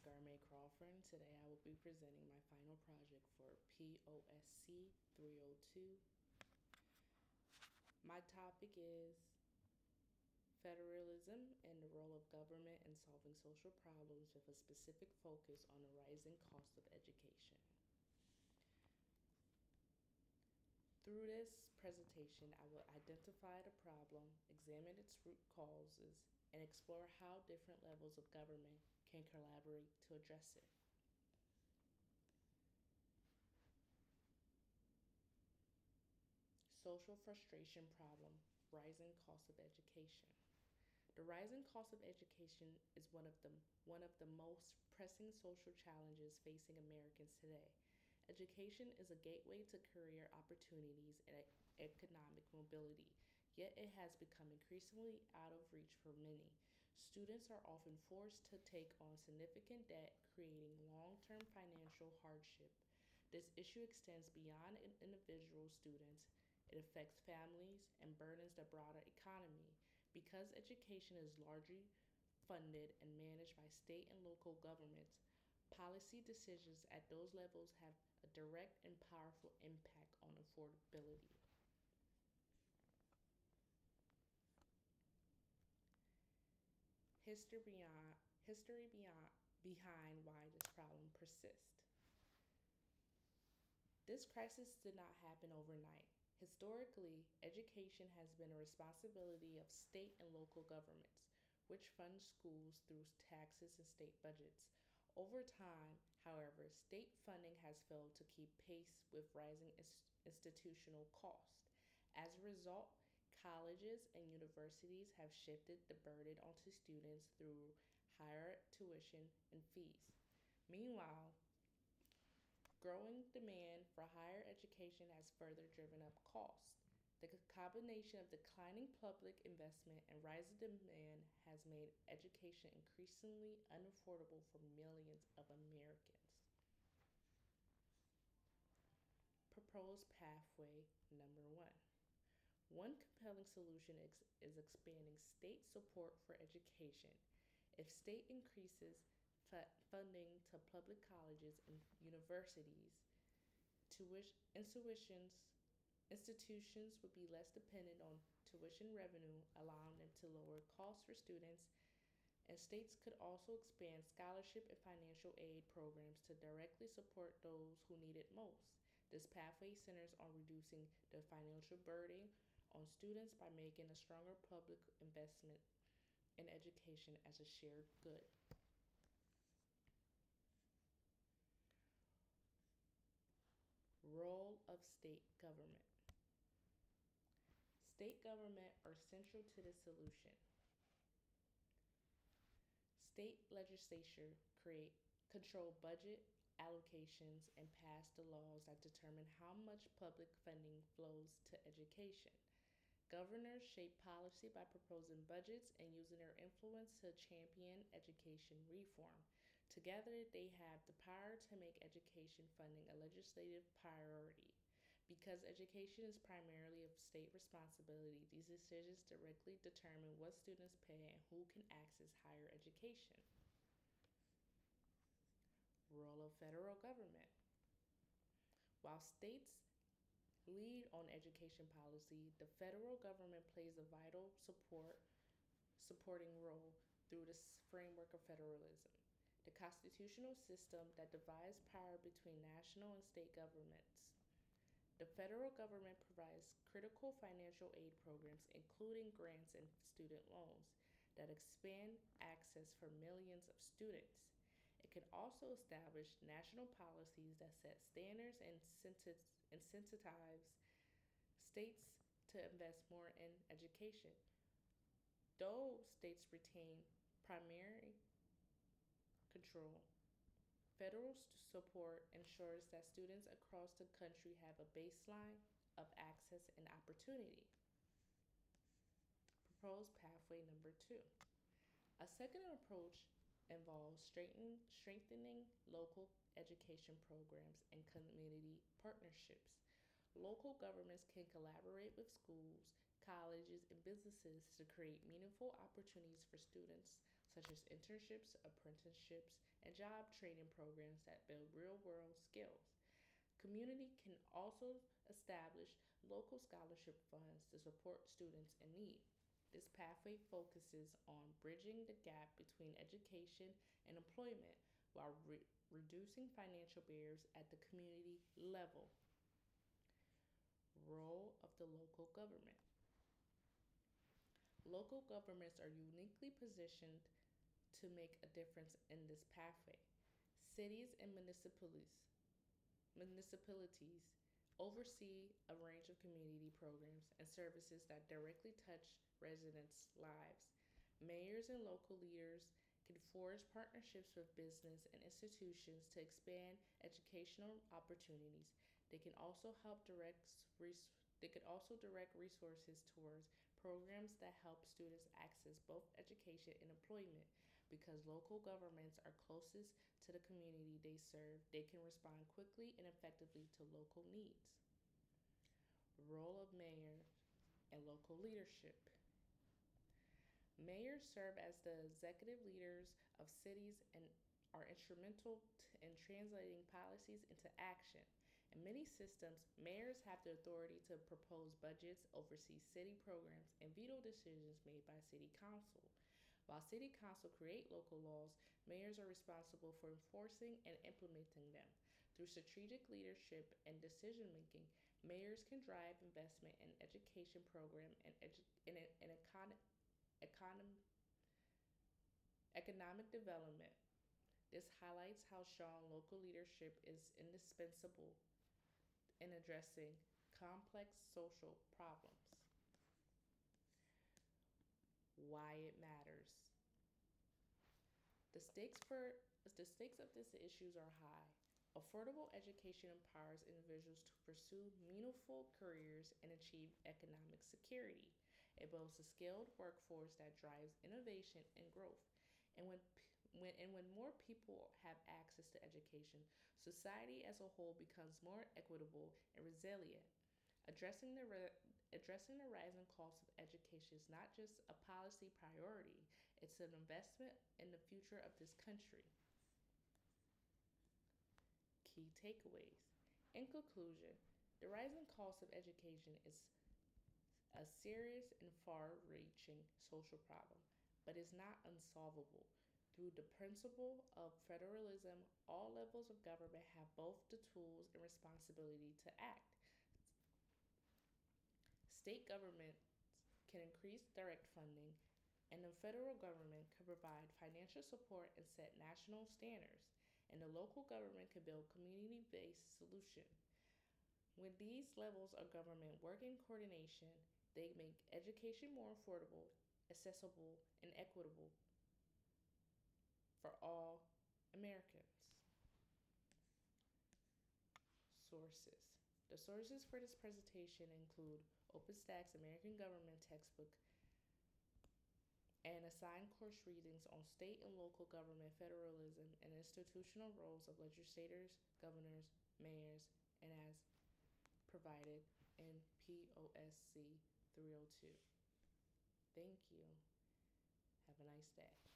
Scarmay Crawford, and today I will be presenting my final project for POSC 302. My topic is federalism and the role of government in solving social problems with a specific focus on the rising cost of education. Through this presentation, I will identify the problem, examine its root causes, and explore how different levels of government can collaborate to address it. Social frustration problem, rising cost of education. The rising cost of education is one of the most pressing social challenges facing Americans today. Education is a gateway to career opportunities and economic mobility, yet it has become increasingly out of reach for many. Students are often forced to take on significant debt, creating long term financial hardship. This issue extends beyond individual students. It affects families and burdens the broader economy. Because education is largely funded and managed by state and local governments, policy decisions at those levels have a direct and powerful impact on affordability. History behind why this problem persists. This crisis did not happen overnight. Historically, education has been a responsibility of state and local governments, which fund schools through taxes and state budgets. Over time, however, state funding has failed to keep pace with rising institutional costs. As a result, colleges and universities have shifted the burden onto students through higher tuition and fees. Meanwhile, growing demand for higher education has further driven up costs. The combination of declining public investment and rising demand has made education increasingly unaffordable for millions of Americans. Proposed pathway number one. One compelling solution is expanding state support for education. If state increases funding to public colleges and universities, institutions would be less dependent on tuition revenue, allowing them to lower costs for students, and states could also expand scholarship and financial aid programs to directly support those who need it most. This pathway centers on reducing the financial burden on students by making a stronger public investment in education as a shared good. Role of state government. State government are central to the solution. State legislature control budget allocations and pass the laws that determine how much public funding flows to education. Governors shape policy by proposing budgets and using their influence to champion education reform. Together, they have the power to make education funding a legislative priority. Because education is primarily a state responsibility, these decisions directly determine what students pay and who can access higher education. Role of federal government. While states lead on education policy, the federal government plays a vital supporting role through this framework of federalism, the constitutional system that divides power between national and state governments. The federal government provides critical financial aid programs, including grants and student loans, that expand access for millions of students. It can also establish national policies that set standards and incentivize states to invest more in education. Though states retain primary control, federal support ensures that students across the country have a baseline of access and opportunity. Proposed pathway number two. A second approach involves strengthening local education programs and community partnerships. Local governments can collaborate with schools, colleges, and businesses to create meaningful opportunities for students, such as internships, apprenticeships, and job training programs that build real world skills. Community can also establish local scholarship funds to support students in need. This pathway focuses on bridging the gap between education and employment while reducing financial barriers at the community level. Role of the local government. Local governments are uniquely positioned to make a difference in this pathway. Cities and municipalities oversee a range of community programs and services that directly touch residents' lives. Mayors and local leaders can forge partnerships with business and institutions to expand educational opportunities. They can also help they could also direct resources towards programs that help students access both education and employment. Because local governments are closest to the community they serve, they can respond quickly and effectively to local needs. Role of mayor and local leadership. Mayors serve as the executive leaders of cities and are instrumental in translating policies into action. In many systems, mayors have the authority to propose budgets, oversee city programs, and veto decisions made by city council. While city council create local laws, mayors are responsible for enforcing and implementing them. Through strategic leadership and decision making, mayors can drive investment in education program and econ- economic development. This highlights how strong local leadership is indispensable in addressing complex social problems. Why it matters. The stakes for the stakes of these issues are high. Affordable education empowers individuals to pursue meaningful careers and achieve economic security. It builds a skilled workforce that drives innovation and growth. And when more people have access to education, society as a whole becomes more equitable and resilient. Addressing the addressing the rising cost of education is not just a policy priority; it's an investment in the future of this country. Key takeaways. In conclusion, the rising cost of education is a serious and far reaching social problem, but is not unsolvable. Through the principle of federalism, all levels of government have both the tools and responsibility to act. State governments can increase direct funding, and the federal government can provide financial support and set national standards, and the local government can build community based solutions. When these levels of government work in coordination, they make education more affordable, accessible, and equitable for all Americans. Sources. The sources for this presentation include OpenStack's American Government Textbook and assigned course readings on state and local government federalism and institutional roles of legislators, governors, mayors, and as provided in POSC 302. Thank you. Have a nice day.